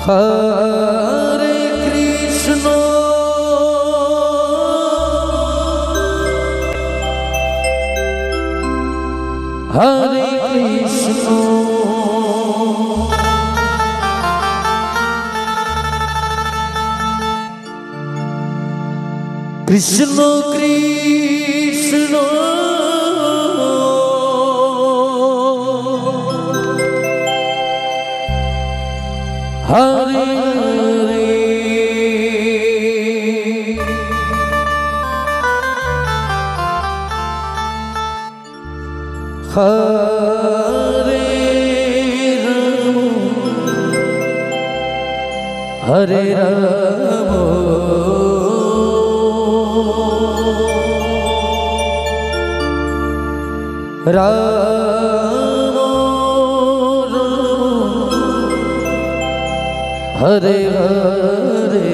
Hare Krishna, Hare Krishna, Krishna Krishna, Hare Hare, Hare Rama, Hare Rama, Rama Hare Hare,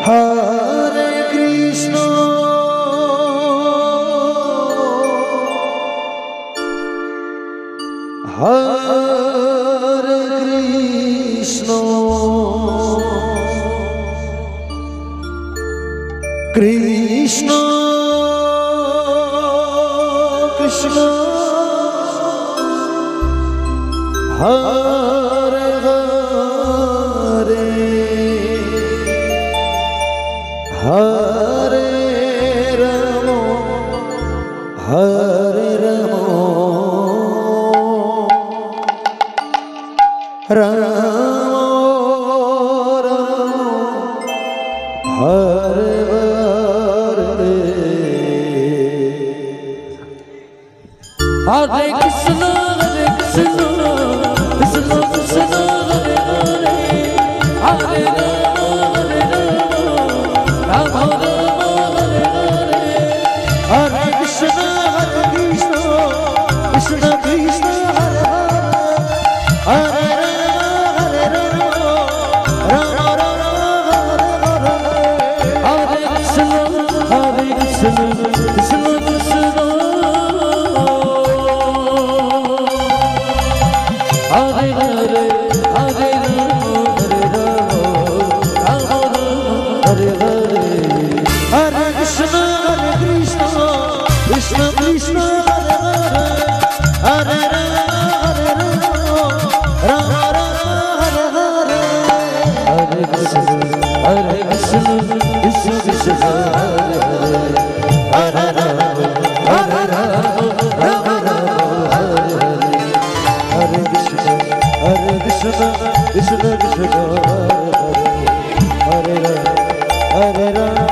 Hare Krishna, Hare Krishna, Krishna Krishna, Hare Hare, Hare Rama, Hare Rama, Rama Rama, Hare Hare, Hare Krishna, Hare Krishna, Krishna Krishna, Hare Hare, Hare Rama, Hare Rama, Rama Rama, Hare Hare, Hare Krishna, Hare Krishna, Krishna Krishna, Hare Hare, Hare Rama, Rama Rama, Hare Hare, Hare Krishna, Hare Krishna, Krishna Krishna, Hare Hare, Hare Rama, Rama Rama, Hare Hare, Hare Krishna, Hare Krishna, Krishna Krishna, Hare Hare, Hare Rama, Rama Rama, Hare Hare, Hare Krishna, Hare Krishna, Krishna Krishna, Hare Hare, Hare Rama, Rama Rama, Hare Hare, Hare Krishna, Hare Krishna, Krishna Krishna, Hare Hare, Hare Rama,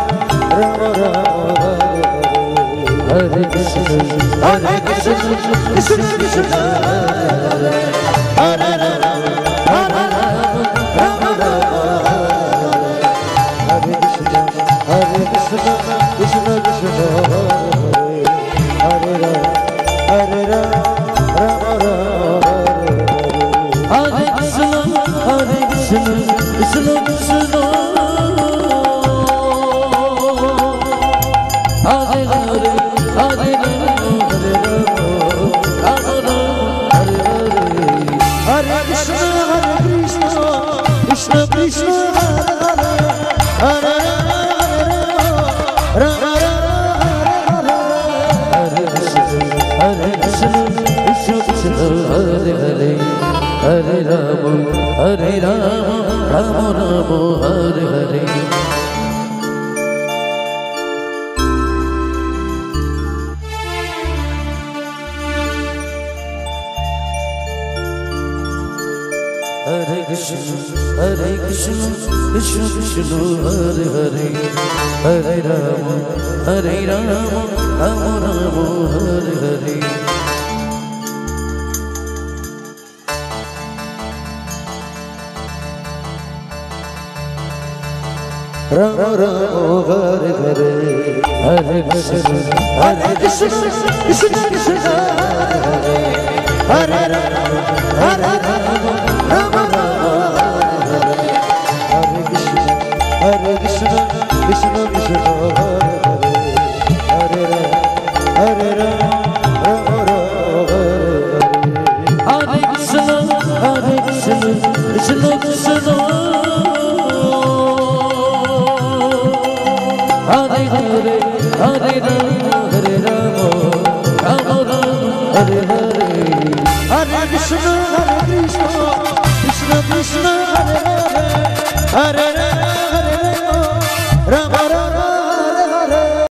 Rama Rama, Hare Krishna, Hare Krishna, Krishna Krishna, Hare Rama, Rama Rama, Hare Krishna, Hare Krishna, Krishna Krishna, Hare Rama, Hare Rama, Rama Rama, Hare Krishna, Hare Krishna, Krishna Krishna, Hare Hare, Hare Rama, Hare Rama, Rama Rama, Hare Hare, Hare Krishna, Hare Krishna, Krishna Krishna, Hare Hare, Hare Rama, Rama Rama, Hare Krishna, Hare Krishna, Krishna Krishna, Hare Hare, Hare Rama, Hare Rama, Rama Rama, Hare Hare. Hare Krishna, Hare Krishna, Krishna Krishna, Hare Hare, Hare Rama, Hare Rama, Rama Rama, Hare Hare. Rama Rama, Hare Hare, Hare Krishna, Hare Krishna, Krishna Krishna, Hare Hare, Hare Rama, Hare Rama, Rama Rama, Hare Krishna, Hare Krishna, Krishna Krishna, Hare Hare, Hare Rama, Rama Rama, Hare Krishna, Hare Krishna, Krishna Krishna Hare Hare Hare Rama Hare Rama Rama Rama Hare Hare Hare Krishna Krishna Krishna Hare Hare Hare Rama Hare Rama Rama